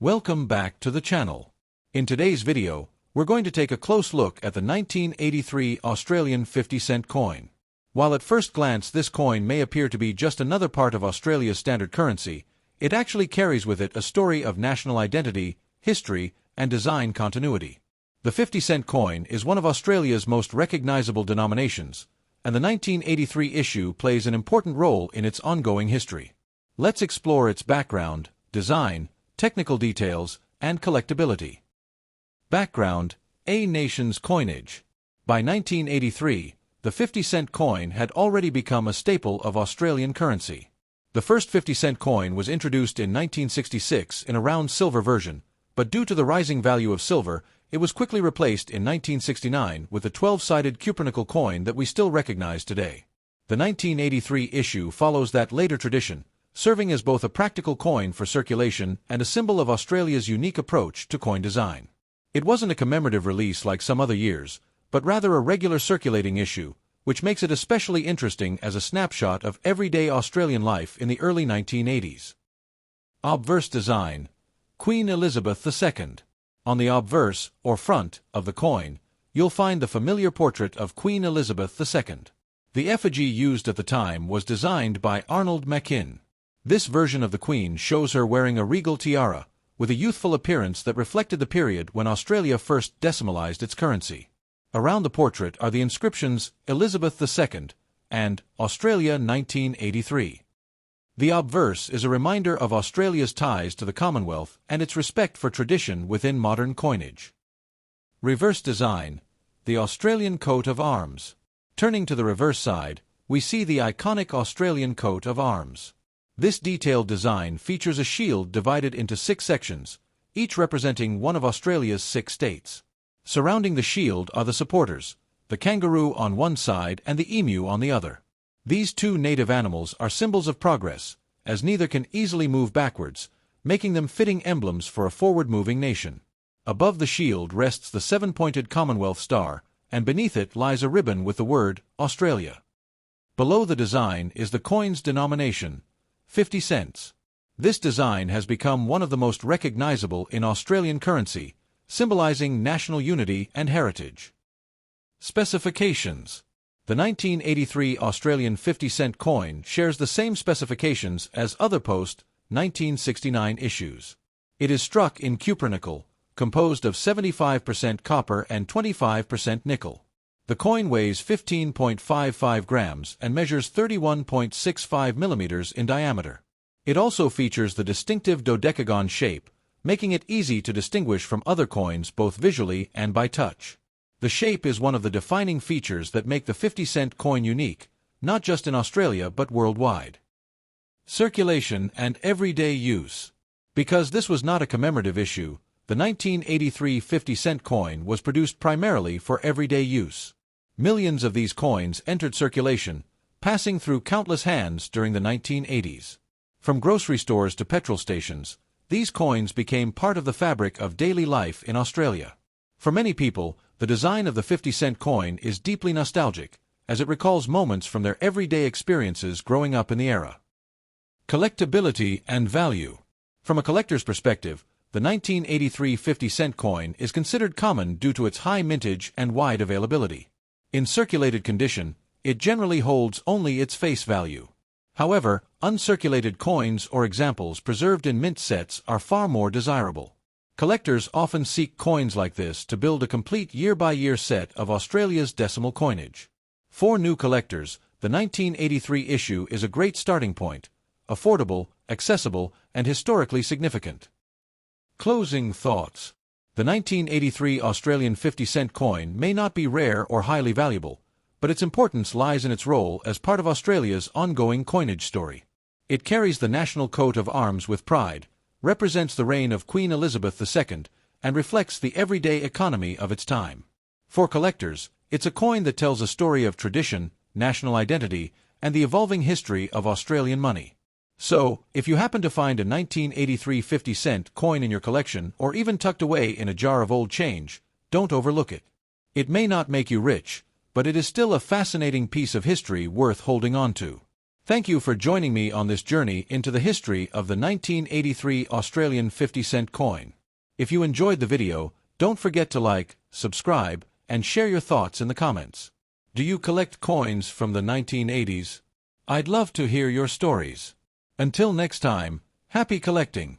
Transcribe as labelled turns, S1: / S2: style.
S1: Welcome back to the channel. In today's video, we're going to take a close look at the 1983 Australian 50-cent coin. While at first glance this coin may appear to be just another part of Australia's standard currency, it actually carries with it a story of national identity, history, and design continuity. The 50-cent coin is one of Australia's most recognizable denominations, and the 1983 issue plays an important role in its ongoing history. Let's explore its background, design, technical details, and collectability. Background: A nation's coinage. By 1983, the 50-cent coin had already become a staple of Australian currency. The first 50-cent coin was introduced in 1966 in a round silver version, but due to the rising value of silver, it was quickly replaced in 1969 with the 12-sided cupronickel coin that we still recognize today. The 1983 issue follows that later tradition, serving as both a practical coin for circulation and a symbol of Australia's unique approach to coin design. It wasn't a commemorative release like some other years, but rather a regular circulating issue, which makes it especially interesting as a snapshot of everyday Australian life in the early 1980s. Obverse design: Queen Elizabeth II. On the obverse, or front, of the coin, you'll find the familiar portrait of Queen Elizabeth II. The effigy used at the time was designed by Arnold Machin. This version of the Queen shows her wearing a regal tiara, with a youthful appearance that reflected the period when Australia first decimalized its currency. Around the portrait are the inscriptions Elizabeth II and Australia 1983. The obverse is a reminder of Australia's ties to the Commonwealth and its respect for tradition within modern coinage. Reverse design: The Australian coat of arms. Turning to the reverse side, we see the iconic Australian coat of arms. This detailed design features a shield divided into 6 sections, each representing one of Australia's 6 states. Surrounding the shield are the supporters, the kangaroo on one side and the emu on the other. These 2 native animals are symbols of progress, as neither can easily move backwards, making them fitting emblems for a forward-moving nation. Above the shield rests the 7-pointed Commonwealth star, and beneath it lies a ribbon with the word Australia. Below the design is the coin's denomination, 50 cents. This design has become one of the most recognizable in Australian currency, symbolizing national unity and heritage. Specifications: The 1983 Australian 50-cent coin shares the same specifications as other post-1969 issues. It is struck in cupronickel, composed of 75% copper and 25% nickel. The coin weighs 15.55 grams and measures 31.65 millimeters in diameter. It also features the distinctive dodecagon shape, making it easy to distinguish from other coins both visually and by touch. The shape is one of the defining features that make the 50-cent coin unique, not just in Australia but worldwide. Circulation and everyday use. Because this was not a commemorative issue, the 1983 50-cent coin was produced primarily for everyday use. Millions of these coins entered circulation, passing through countless hands during the 1980s. From grocery stores to petrol stations, these coins became part of the fabric of daily life in Australia. For many people, the design of the 50-cent coin is deeply nostalgic, as it recalls moments from their everyday experiences growing up in the era. Collectability and value. From a collector's perspective, the 1983 50-cent coin is considered common due to its high mintage and wide availability. In circulated condition, it generally holds only its face value. However, uncirculated coins or examples preserved in mint sets are far more desirable. Collectors often seek coins like this to build a complete year-by-year set of Australia's decimal coinage. For new collectors, the 1983 issue is a great starting point, affordable, accessible, and historically significant. Closing thoughts. The 1983 Australian 50-cent coin may not be rare or highly valuable, but its importance lies in its role as part of Australia's ongoing coinage story. It carries the national coat of arms with pride, represents the reign of Queen Elizabeth II, and reflects the everyday economy of its time. For collectors, it's a coin that tells a story of tradition, national identity, and the evolving history of Australian money. So, if you happen to find a 1983 50-cent coin in your collection or even tucked away in a jar of old change, don't overlook it. It may not make you rich, but it is still a fascinating piece of history worth holding on to. Thank you for joining me on this journey into the history of the 1983 Australian 50-cent coin. If you enjoyed the video, don't forget to like, subscribe, and share your thoughts in the comments. Do you collect coins from the 1980s? I'd love to hear your stories. Until next time, happy collecting!